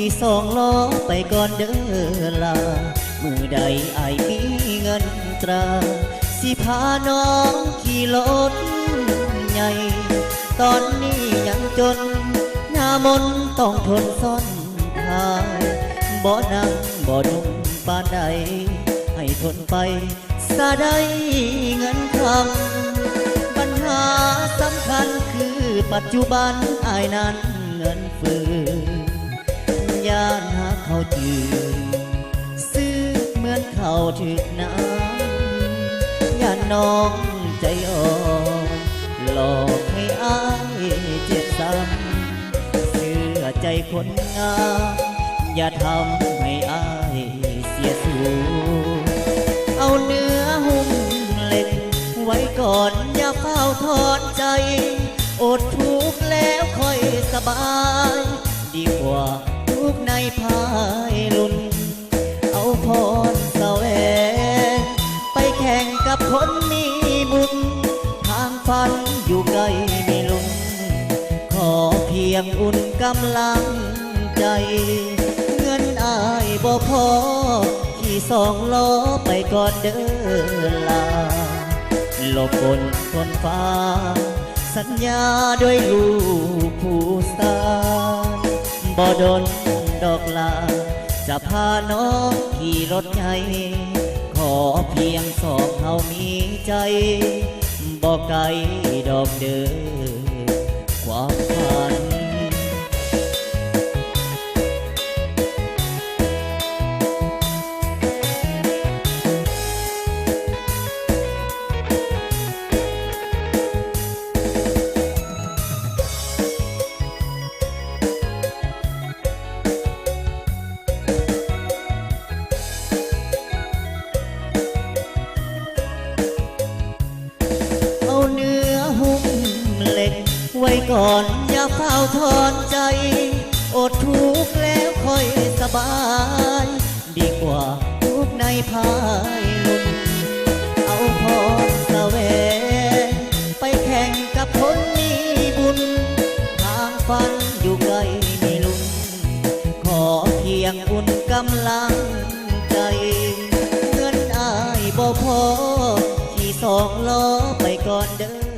ขี่สองล้อไปก่อนเด้อลามือใดอายมีเงินตราสิพาน้องขี่รถใหญ่ตอนนี้ยังจนหน้ามนต้องทนซ่อนทางบ่นั่งบ่นุ่มปานใดให้ทนไปซาได้เงินคำปัญหาสำคัญคือปัจจุบันอายนั้นเงินฝืนย่านหาเขาจืดซื้อเหมือนเขาถึกน้ำย่านน้องใจอ่อนหลอกให้อายเจ็บซ้ำเชื่อใจคนงามอย่าทำให้อายเสียสูเอาเนื้อหุ้มเหล็กไว้ก่อนอย่าเฝ้าทอดใจอดทุกข์แล้วค่อยสบายดีกว่าทุกข์ในภายลุนเอาพรแสวงไปแข่งกับคนมีบุญทางฝันอยู่ไกลไม่ลุ้นขอเพียงอุ่นกำลังใจเงินอายบ่พอขี่สองล้อไปก่อนเด้อลาหลบบนคนฟ้าสัญญาด้วยลูกผู้สานบ่ดนดอกลาจะพาน้องขี่รถใหญ่ขอเพียงสอบเขามีใจบ่ไกลดอกเด้อความฝันไว้ก่อนอย่าเฝ้าทอนใจอดทุกข์แล้วค่อยสบายดีกว่าทุกข์ในภายลุนเอาพรแสวงไปแข่งกับคนมีบุญทางฝันอยู่ไกลไม่ลุ้นขอเพียงอุ่นกำลังใจเงินอายบ่พอขี่สองล้อไปก่อนเด้อ